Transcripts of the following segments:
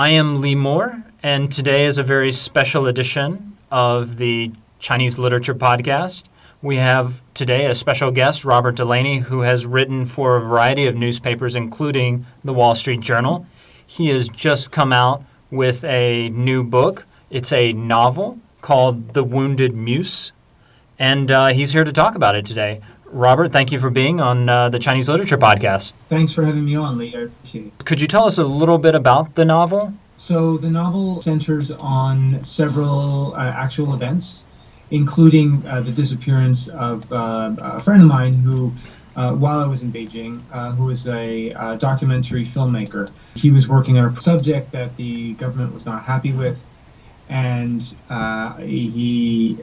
I am Lee Moore, and today is a very special edition of the Chinese Literature Podcast. We have today a special guest, Robert Delaney, who has written for a variety of newspapers, including the Wall Street Journal. He has just come out with a new book. It's a novel called The Wounded Muse, and he's here to talk about it today. Robert, thank you for being on the Chinese Literature Podcast. Thanks for having me on, Lee. I appreciate it. Could you tell us a little bit about the novel? So the novel centers on several actual events, including the disappearance of a friend of mine who, while I was in Beijing, who was a documentary filmmaker. He was working on a subject that the government was not happy with, and he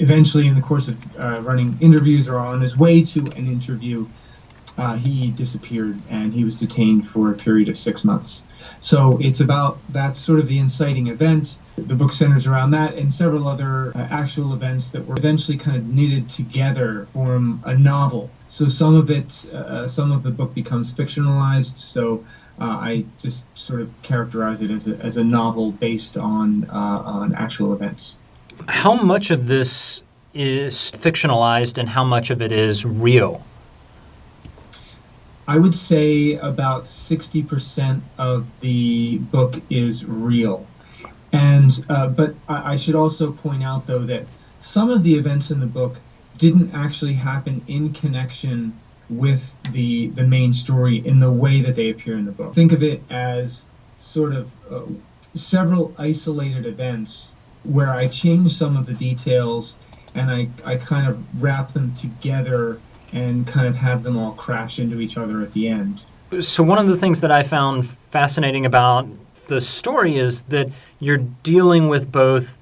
eventually, in the course of running interviews or on his way to an interview, he disappeared and he was detained for a period of 6 months. So it's about that's sort of the inciting event. The book centers around that and several other actual events that were eventually kind of knitted together form a novel. So some of the book becomes fictionalized. So I just sort of characterize it as a novel based on actual events. How much of this is fictionalized and how much of it is real? I would say about 60% of the book is real. And but I should also point out, though, that some of the events in the book didn't actually happen in connection with the main story in the way that they appear in the book. Think of it as sort of several isolated events where I change some of the details and I kind of wrap them together and kind of have them all crash into each other at the end. So one of the things that I found fascinating about the story is that you're dealing with both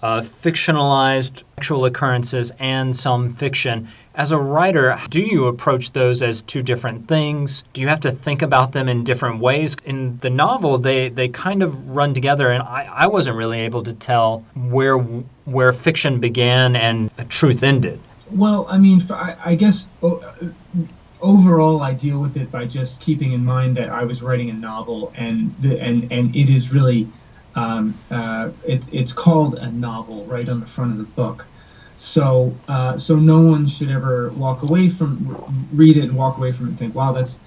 fictionalized actual occurrences and some fiction. As a writer, do you approach those as two different things? Do you have to think about them in different ways? In the novel, they kind of run together, and I wasn't really able to tell where fiction began and truth ended. Well, I mean, I guess overall, I deal with it by just keeping in mind that I was writing a novel, and it is really it's called a novel right on the front of the book. So no one should ever read it and walk away from it and think, wow, that's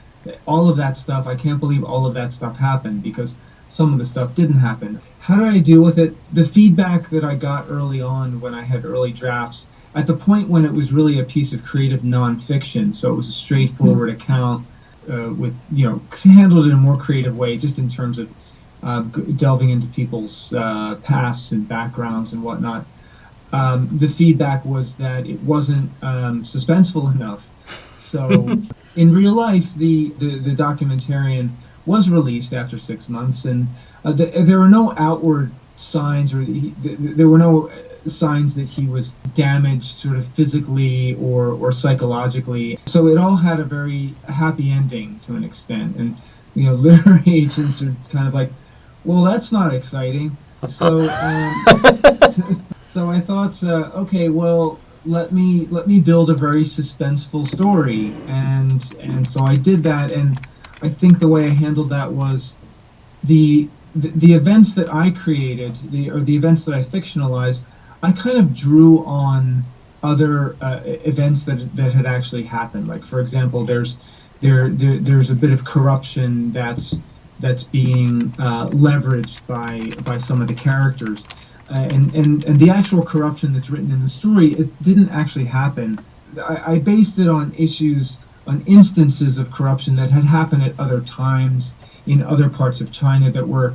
all of that stuff. I can't believe all of that stuff happened, because some of the stuff didn't happen. How did I deal with it? The feedback that I got early on when I had early drafts, at the point when it was really a piece of creative nonfiction, so it was a straightforward account with, handled in a more creative way, just in terms of delving into people's pasts and backgrounds and whatnot. The feedback was that it wasn't suspenseful enough. So in real life, the documentarian was released after 6 months, and there were no outward signs, or there were no signs that he was damaged sort of physically or psychologically. So it all had a very happy ending to an extent. And, literary agents are kind of like, well, that's not exciting. So so I thought, okay, well, let me build a very suspenseful story. And so I did that. And I think the way I handled that was the events that I created, the events that I fictionalized, I kind of drew on other events that had actually happened. Like, for example, there's a bit of corruption that's being leveraged by some of the characters, and the actual corruption that's written in the story, it didn't actually happen. I based it on instances of corruption that had happened at other times in other parts of China that were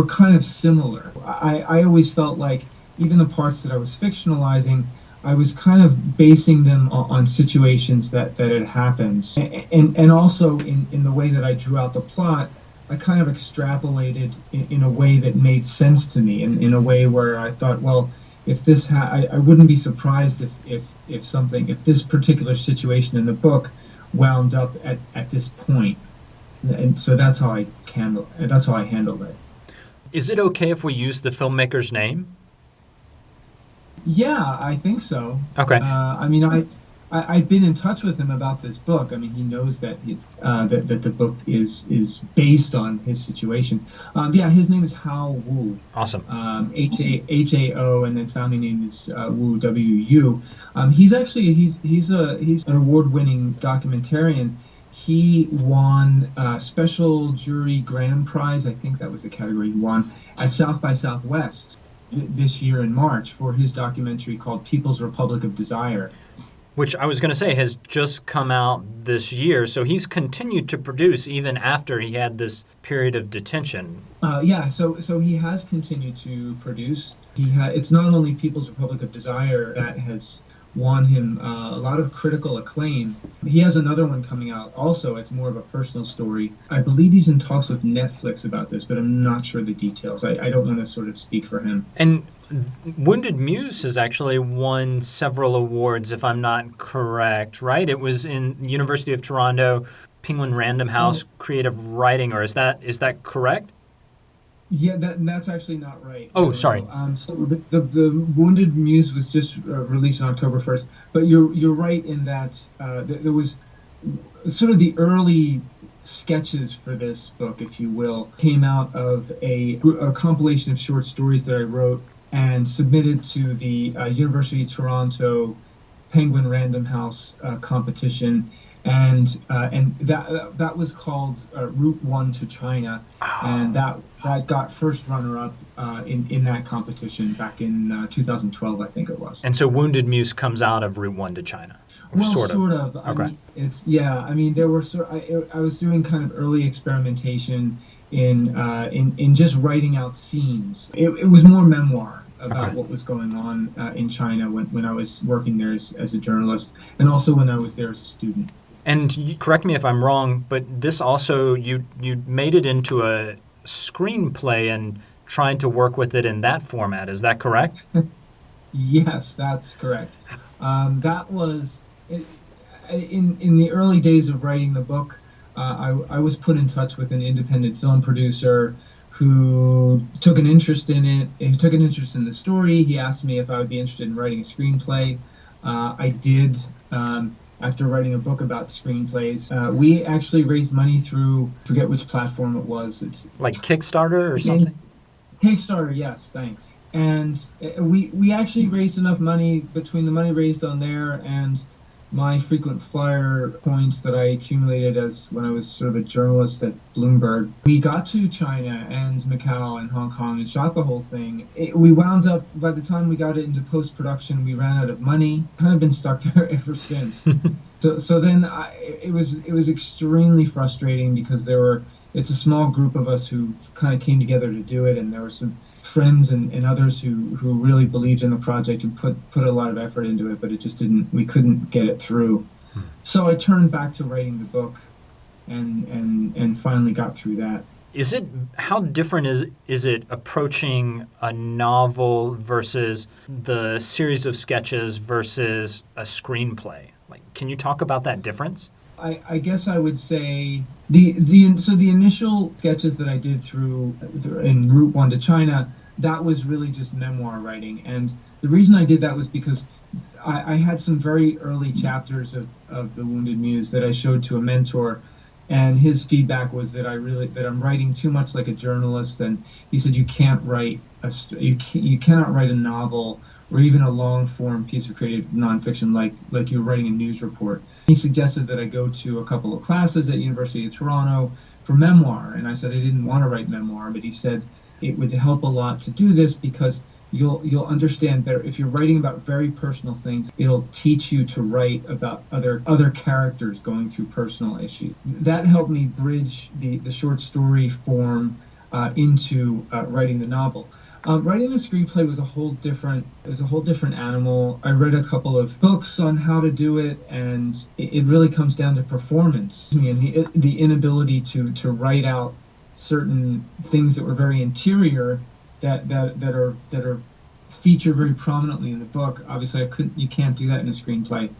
kind of similar. I always felt like even the parts that I was fictionalizing, I was kind of basing them on situations that had happened. And also in the way that I drew out the plot, I kind of extrapolated in a way that made sense to me, in a way where I thought, well, if this I wouldn't be surprised if this particular situation in the book wound up at this point. And so that's how I handled it. Is it okay if we use the filmmaker's name? Yeah, I think so. Okay. I mean, I've been in touch with him about this book. I mean, he knows that it's that the book is based on his situation. Yeah, his name is Hao Wu. Awesome. Hao, and then family name is Wu, W-U. He's an award-winning documentarian. He won special jury grand prize. I think that was the category he won at South by Southwest this year in March for his documentary called People's Republic of Desire. Which I was going to say has just come out this year. So he's continued to produce even after he had this period of detention. So he has continued to produce. It's not only People's Republic of Desire that has won him a lot of critical acclaim. He has another one coming out also. It's more of a personal story. I believe he's in talks with Netflix about this, but I'm not sure the details. I don't want to sort of speak for him. And Wounded Muse has actually won several awards, if I'm not correct, right? It was in University of Toronto, Penguin Random House Creative Writing, or is that correct? Yeah, that's actually not right. Oh, sorry. So the Wounded Muse was just released on October 1st, but you're right in that there was sort of the early sketches for this book, if you will, came out of a compilation of short stories that I wrote and submitted to the University of Toronto Penguin Random House competition, and that was called Route 1 to China, and that got first runner-up in that competition back in 2012, I think it was. And so Wounded Muse comes out of Route 1 to China. Well, sort of. Okay. I mean, there were I was doing kind of early experimentation in just writing out scenes. It was more memoir about what was going on in China when I was working there as a journalist, and also when I was there as a student. And correct me if I'm wrong, but this also, you made it into a screenplay and tried to work with it in that format. Is that correct? Yes, that's correct. That was in the early days of writing the book. I was put in touch with an independent film producer who took an interest in it. He took an interest in the story. He asked me if I would be interested in writing a screenplay. I did. After writing a book about screenplays, we actually raised money through, forget which platform it was. It's like Kickstarter or something? Kickstarter, yes, thanks. And we actually raised enough money between the money raised on there and my frequent flyer points that I accumulated as when I was sort of a journalist at Bloomberg. We got to China and Macau and Hong Kong and shot the whole thing. We wound up, by the time we got it into post-production, we ran out of money. Kind of been stuck there ever since. So then it was extremely frustrating because it's a small group of us who kind of came together to do it, and there were some friends and others who really believed in the project and put a lot of effort into it, but we couldn't get it through. So I turned back to writing the book and finally got through that. How different is it approaching a novel versus the series of sketches versus a screenplay? Like, can you talk about that difference? I guess I would say the initial sketches that I did in Route 1 to China, that was really just memoir writing. And the reason I did that was because I had some very early chapters of The Wounded Muse that I showed to a mentor, and his feedback was that I'm writing too much like a journalist, and he said you cannot write a novel or even a long form piece of creative nonfiction like you're writing a news report. He suggested that I go to a couple of classes at University of Toronto for memoir, and I said I didn't want to write memoir, but he said it would help a lot to do this because you'll understand better. If you're writing about very personal things, it'll teach you to write about other characters going through personal issues. That helped me bridge the short story form into writing the novel. Writing a screenplay was a whole different animal. I read a couple of books on how to do it, and it really comes down to performance and the inability to write out certain things that were very interior that are featured very prominently in the book. Obviously, you can't do that in a screenplay.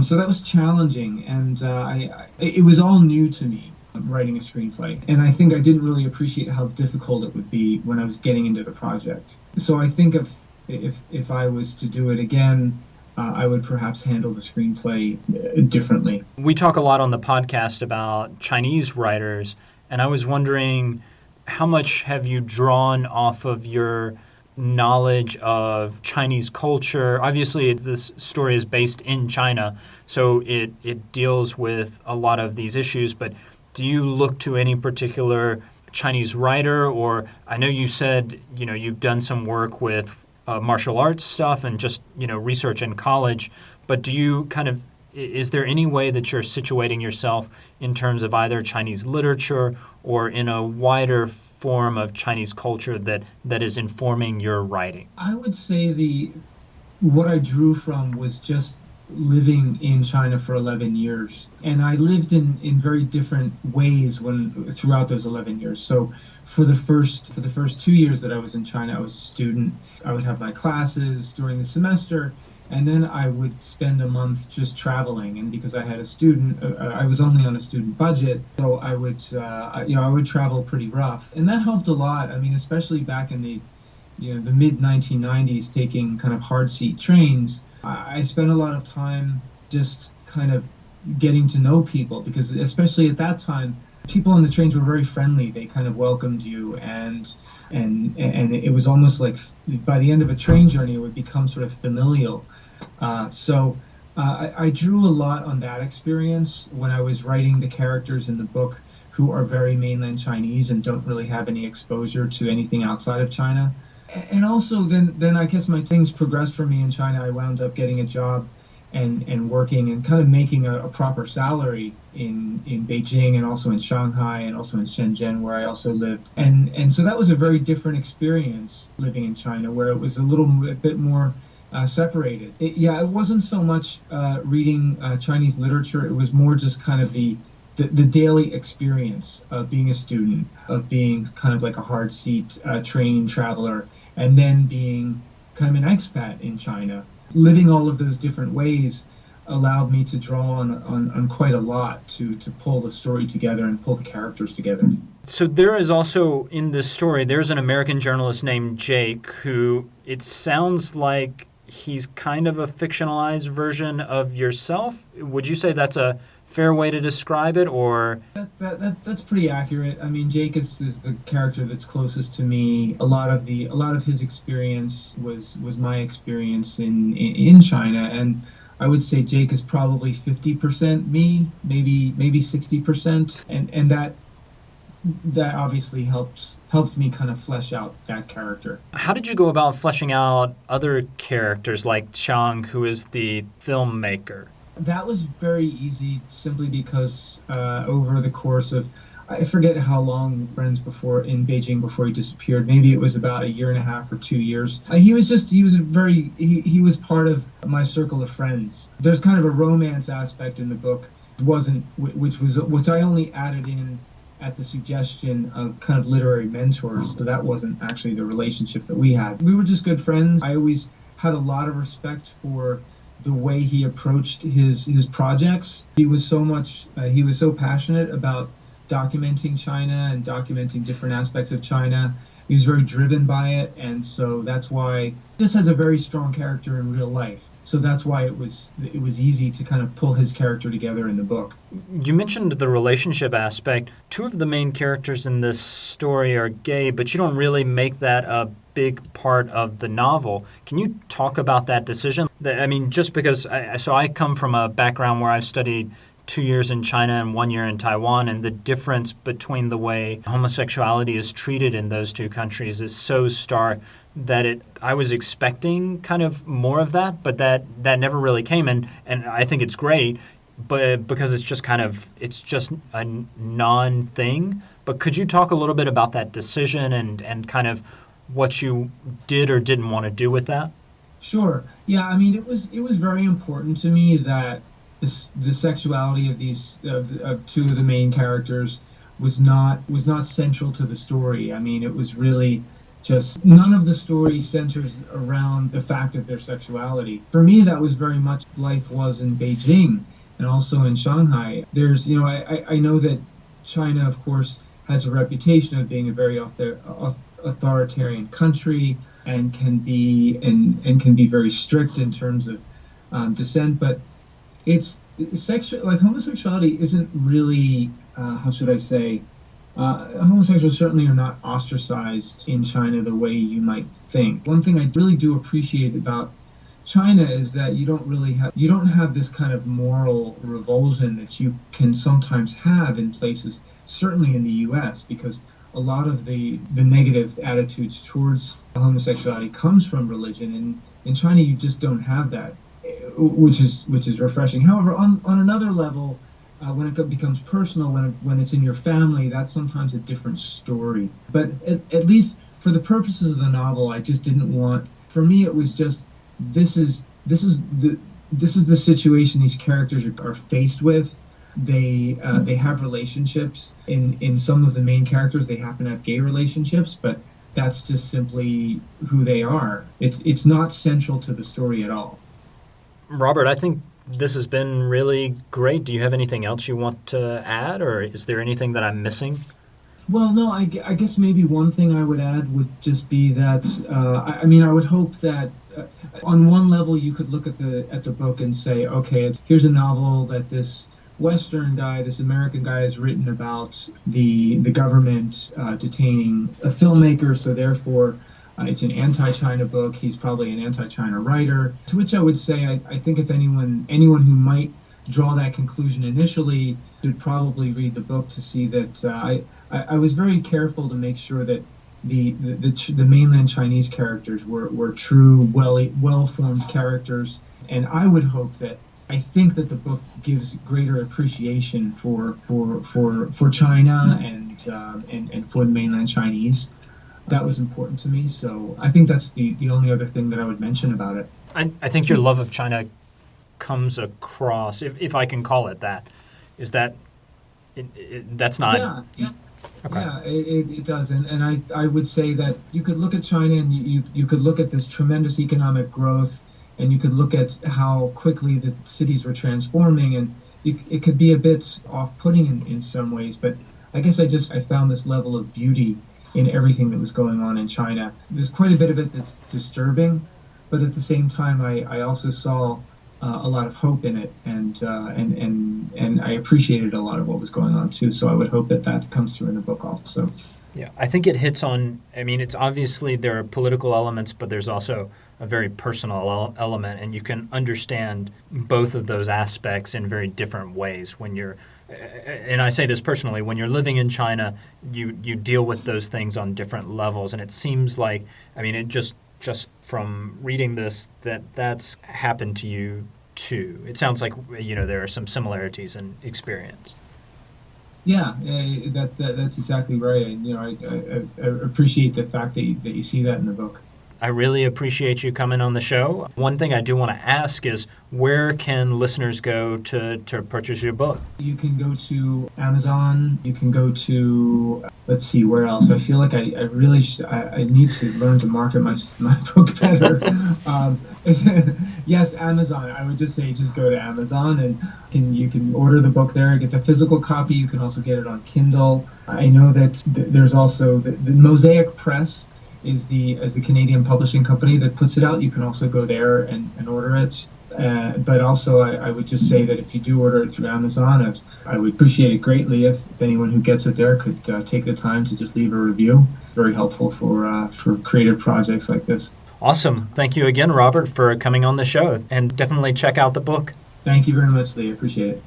So that was challenging, and it was all new to me, writing a screenplay. And I think I didn't really appreciate how difficult it would be when I was getting into the project. So I think if I was to do it again, I would perhaps handle the screenplay differently. We talk a lot on the podcast about Chinese writers, and I was wondering how much have you drawn off of your knowledge of Chinese culture? Obviously, this story is based in China, so it deals with a lot of these issues, but do you look to any particular Chinese writer? Or I know you said, you've done some work with martial arts stuff and just, research in college, but do you is there any way that you're situating yourself in terms of either Chinese literature or in a wider form of Chinese culture that is informing your writing? I would say what I drew from was just living in China for 11 years. And I lived in very different ways throughout those 11 years. So for the first 2 years that I was in China, I was a student. I would have my classes during the semester, and then I would spend a month just traveling. And because I had I was only on a student budget, so I would travel pretty rough, and that helped a lot. I mean, especially back in the mid 1990s, taking kind of hard seat trains. I spent a lot of time just kind of getting to know people, because especially at that time, people on the trains were very friendly. They kind of welcomed you, and it was almost like by the end of a train journey, it would become sort of familial. I drew a lot on that experience when I was writing the characters in the book, who are very mainland Chinese and don't really have any exposure to anything outside of China. And also, then I guess my things progressed for me in China. I wound up getting a job and working and kind of making a proper salary in Beijing, and also in Shanghai, and also in Shenzhen, where I also lived. And so that was a very different experience living in China, where it was a bit more separated. It wasn't so much reading Chinese literature. It was more just kind of the daily experience of being a student, of being kind of like a hard seat train traveler, and then being kind of an expat in China. Living all of those different ways allowed me to draw on quite a lot to pull the story together and pull the characters together. So there is also, in this story, there's an American journalist named Jake who, it sounds like he's kind of a fictionalized version of yourself. Would you say that's a fair way to describe it, or? That's pretty accurate. I mean, Jake is the character that's closest to me. A lot of his experience was my experience in China, and I would say Jake is probably 50% me, maybe 60%, and that obviously helps me kind of flesh out that character. How did you go about fleshing out other characters like Chang, who is the filmmaker? That was very easy, simply because over the course of, I forget how long friends in Beijing before he disappeared. Maybe it was about a year and a half or 2 years. He was part of my circle of friends. There's kind of a romance aspect in the book, which I only added in at the suggestion of kind of literary mentors. So that wasn't actually the relationship that we had. We were just good friends. I always had a lot of respect for the way he approached his projects. He was so passionate about documenting China and documenting different aspects of China. He was very driven by it, and so that's why he just has a very strong character in real life. So that's why it was easy to kind of pull his character together in the book. You mentioned the relationship aspect. Two of the main characters in this story are gay, but you don't really make that a big part of the novel. Can you talk about that decision? I mean, just because I come from a background where I've studied 2 years in China and 1 year in Taiwan, and the difference between the way homosexuality is treated in those two countries is so stark that I was expecting kind of more of that, but that never really came. And I think it's great, but because it's just a non-thing. But could you talk a little bit about that decision and kind of what you did or didn't want to do with that? Sure. Yeah, I mean, it was very important to me that the sexuality of two of the main characters was not central to the story. I mean, it was really just none of the story centers around the fact of their sexuality. For me, that was very much life was in Beijing and also in Shanghai. There's, I know that China, of course, has a reputation of being a very authoritarian country, and can be very strict in terms of descent, but it's sexual, like homosexuality isn't really, how should I say, homosexuals certainly are not ostracized in China the way you might think. One thing I really do appreciate about China is that you don't have this kind of moral revulsion that you can sometimes have in places, certainly in the U.S., because a lot of the negative attitudes towards homosexuality comes from religion, and in China you just don't have that, which is refreshing. However, on another level, when it becomes personal, when it's in your family, that's sometimes a different story. But at least for the purposes of the novel, I just didn't want. For me, it was just this is the situation these characters are faced with. They have relationships. In some of the main characters, they happen to have gay relationships, but that's just simply who they are. It's not central to the story at all. Robert, I think this has been really great. Do you have anything else you want to add, or is there anything that I'm missing? Well, no, I guess maybe one thing I would add would just be that I mean, I would hope that on one level you could look at the book and say, okay, here's a novel that this Western guy, this American guy, has written about the government detaining a filmmaker, so therefore it's an anti-China book. He's probably an anti-China writer. To which I would say, I think if anyone who might draw that conclusion initially should probably read the book to see that I was very careful to make sure that the mainland Chinese characters were true, well-formed characters, and I would hope that I think that the book gives greater appreciation for China and for the mainland Chinese. That was important to me, so I think that's the only other thing that I would mention about it. I think your love of China comes across, if I can call it that. Is that that's not? Yeah. Okay. Yeah, it does, and I would say that you could look at China and you could look at this tremendous economic growth, and you could look at how quickly the cities were transforming, and it could be a bit off-putting in some ways, but I guess I found this level of beauty in everything that was going on in China. There's quite a bit of it that's disturbing, but at the same time, I also saw a lot of hope in it, and I appreciated a lot of what was going on too. So I would hope that comes through in the book also. Yeah, I think it hits on. I mean, it's obviously there are political elements, but there's also a very personal element, and you can understand both of those aspects in very different ways when you're. And I say this personally, when you're living in China, you deal with those things on different levels, and it seems like, I mean, it just from reading this that's happened to you too. It sounds like there are some similarities in experience. Yeah, that's exactly right. And I appreciate the fact that you see that in the book. I really appreciate you coming on the show. One thing I do want to ask is, where can listeners go to purchase your book? You can go to Amazon. You can go to, let's see, where else? I feel like I really I need to learn to market my book better. Yes, Amazon. I would just say just go to Amazon, and you can order the book there. Get the physical copy. You can also get it on Kindle. I know that there's also the Mosaic Press is the Canadian publishing company that puts it out. You can also go there and order it. But also, I would just say that if you do order it through Amazon, I would appreciate it greatly if anyone who gets it there could take the time to just leave a review. Very helpful for creative projects like this. Awesome. Thank you again, Robert, for coming on the show. And definitely check out the book. Thank you very much, Lee. I appreciate it.